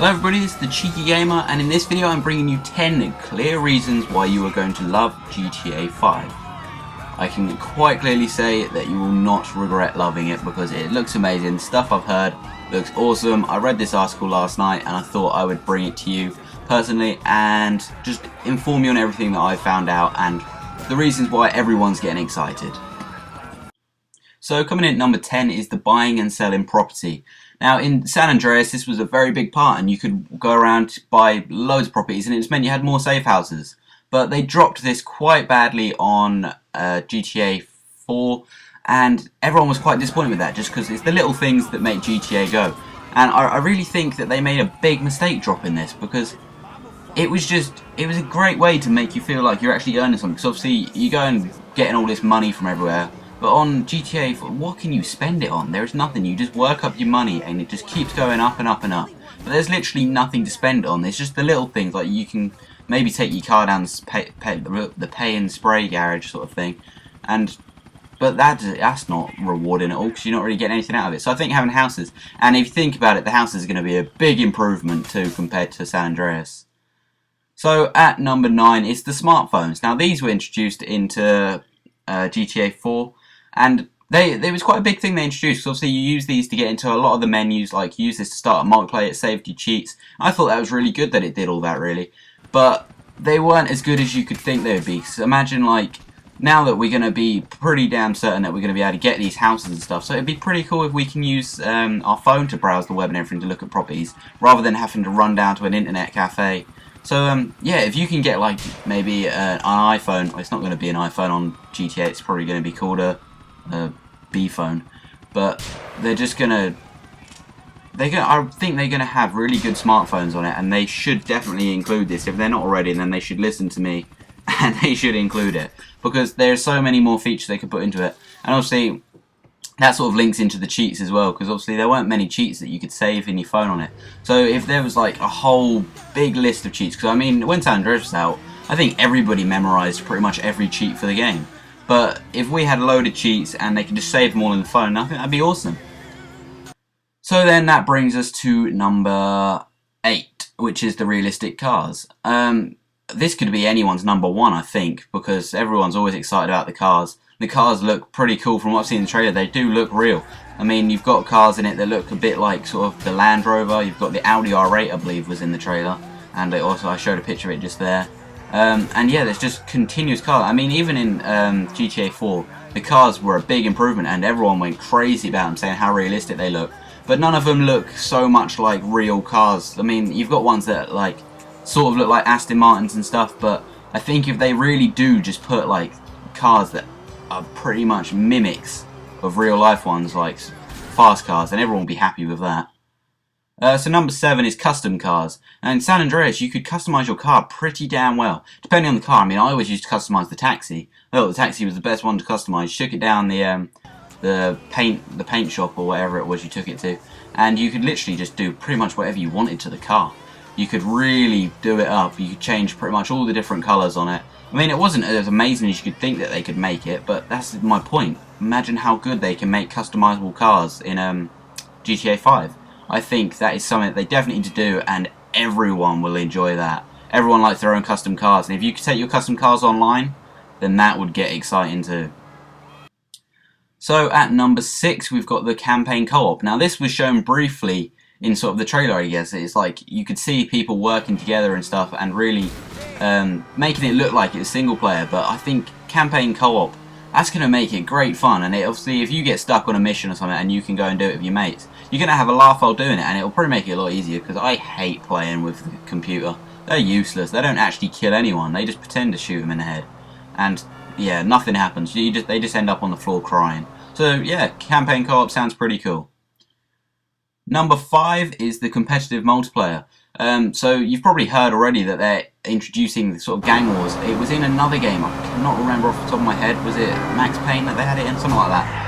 Hello everybody, this is the Cheeky Gamer, and in this video I'm bringing you 10 clear reasons why you are going to love GTA 5. I can quite clearly say that you will not regret loving it because it looks amazing. Stuff I've heard looks awesome. I read this article last night and I thought I would bring it to you personally and just inform you on everything that I found out and the reasons why everyone's getting excited. So coming in at number 10 is the buying and selling property. Now in San Andreas this was a very big part and you could go around buy loads of properties and it just meant you had more safe houses. But they dropped this quite badly on GTA 4 and everyone was quite disappointed with that just because it's the little things that make GTA go. And I really think that they made a big mistake dropping this because it was a great way to make you feel like you're actually earning something. Because obviously you go and getting all this money from everywhere. But on GTA 4, what can you spend it on? There is nothing. You just work up your money and it just keeps going up and up and up. But there's literally nothing to spend it on. It's just the little things, like you can maybe take your car down the pay and spray garage sort of thing. But that's not rewarding at all because you're not really getting anything out of it. So I think having houses, and if you think about it, the houses are going to be a big improvement too compared to San Andreas. So at number 9 is the smartphones. Now these were introduced into GTA 4. And there was quite a big thing they introduced, because obviously you use these to get into a lot of the menus, like use this to start a multiplayer, it saved you cheats. I thought that was really good that it did all that, really. But they weren't as good as you could think they would be. So imagine, like, now that we're going to be pretty damn certain that we're going to be able to get these houses and stuff, so it'd be pretty cool if we can use our phone to browse the web and everything to look at properties, rather than having to run down to an internet cafe. So yeah, if you can get like maybe an iPhone, well, it's not going to be an iPhone on GTA, it's probably going to be called a B phone, but I think they're gonna have really good smartphones on it, and they should definitely include this. If they're not already, then they should listen to me and they should include it, because there's so many more features they could put into it. And obviously that sort of links into the cheats as well, because obviously there weren't many cheats that you could save in your phone on it. So if there was like a whole big list of cheats, because I mean when San Andreas was out, I think everybody memorized pretty much every cheat for the game. But if we had a load of cheats and they could just save them all in the phone, I think that'd be awesome. So then that brings us to number 8, which is the realistic cars. This could be anyone's number 1, I think, because everyone's always excited about the cars. The cars look pretty cool from what I've seen in the trailer. They do look real. I mean, you've got cars in it that look a bit like sort of the Land Rover. You've got the Audi R8, I believe, was in the trailer. And I showed a picture of it just there. And yeah, there's just continuous cars. I mean, even in GTA 4, the cars were a big improvement and everyone went crazy about them, saying how realistic they look. But none of them look so much like real cars. I mean, you've got ones that like sort of look like Aston Martins and stuff, but I think if they really do just put like cars that are pretty much mimics of real life ones, like fast cars, then everyone will be happy with that. So number 7 is custom cars. And in San Andreas you could customise your car pretty damn well, depending on the car. I mean, I always used to customise the taxi. I thought the taxi was the best one to customise. You took it down the paint shop or whatever it was you took it to, and you could literally just do pretty much whatever you wanted to the car. You could really do it up. You could change pretty much all the different colours on it. I mean, it wasn't as amazing as you could think that they could make it, but that's my point. Imagine how good they can make customisable cars in GTA 5. I think that is something that they definitely need to do, and everyone will enjoy that. Everyone likes their own custom cars, and if you could take your custom cars online, then that would get exciting too. So at number 6 we've got the campaign co-op. Now this was shown briefly in sort of the trailer, I guess. It's like you could see people working together and stuff and really making it look like it's single player, but I think campaign co-op, that's going to make it great fun. And obviously if you get stuck on a mission or something and you can go and do it with your mates, you're going to have a laugh while doing it, and it'll probably make it a lot easier, because I hate playing with the computer. They're useless. They don't actually kill anyone. They just pretend to shoot them in the head. And yeah, nothing happens. They just end up on the floor crying. So yeah, campaign co-op sounds pretty cool. Number 5 is the competitive multiplayer. So you've probably heard already that they're introducing the sort of gang wars. It was in another game. I cannot remember off the top of my head. Was it Max Payne that they had it in? Something like that.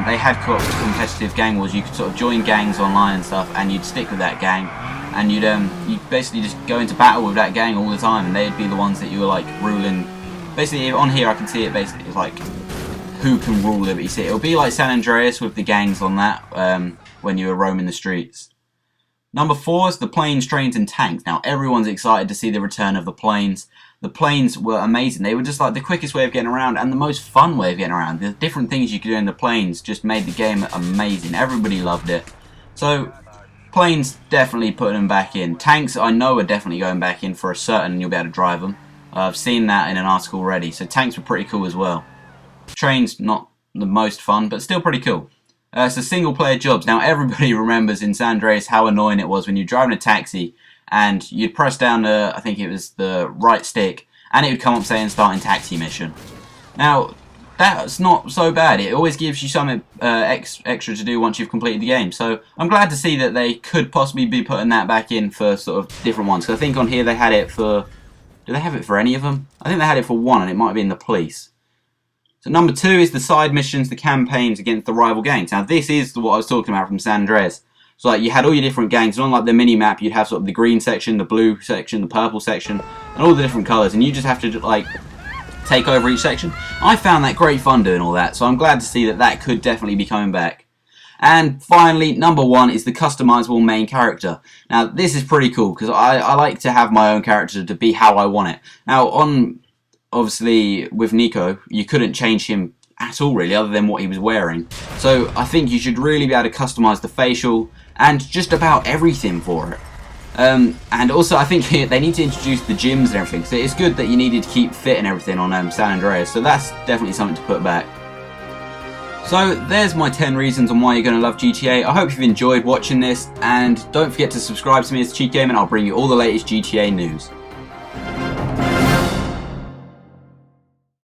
They had competitive gang wars. You could sort of join gangs online and stuff, and you'd stick with that gang, and you'd basically just go into battle with that gang all the time, and they'd be the ones that you were like ruling. Basically, on here I can see it. Basically, it's like who can rule Liberty City. It'll be like San Andreas with the gangs on that when you were roaming the streets. Number 4 is the planes, trains and tanks. Now everyone's excited to see the return of the planes. The planes were amazing. They were just like the quickest way of getting around and the most fun way of getting around. The different things you could do in the planes just made the game amazing. Everybody loved it. So planes, definitely putting them back in. Tanks, I know, are definitely going back in for a certain, and you'll be able to drive them. I've seen that in an article already. So tanks were pretty cool as well. Trains, not the most fun, but still pretty cool. So single player jobs. Now everybody remembers in San Andreas how annoying it was when you're driving a taxi and you'd press down the, I think it was the right stick, and it would come up saying starting taxi mission. Now that's not so bad. It always gives you something extra to do once you've completed the game. So I'm glad to see that they could possibly be putting that back in for sort of different ones. Because I think on here they had it for, do they have it for any of them? I think they had it for one, and it might have been the police. So number 2 is the side missions, the campaigns against the rival gangs. Now this is what I was talking about from San Andreas. So like you had all your different gangs, and on like the mini map you'd have sort of the green section, the blue section, the purple section, and all the different colours, and you just have to like take over each section. I found that great fun doing all that, so I'm glad to see that that could definitely be coming back. And finally, number 1 is the customizable main character. Now this is pretty cool because I like to have my own character to be how I want it. Now on obviously with Nico, you couldn't change him at all really, other than what he was wearing. So I think you should really be able to customize the facial and just about everything for it. And also I think they need to introduce the gyms and everything. So it's good that you needed to keep fit and everything on San Andreas. So that's definitely something to put back. So there's my 10 reasons on why you're going to love GTA. I hope you've enjoyed watching this, and don't forget to subscribe to me as Cheat Game, and I'll bring you all the latest GTA news.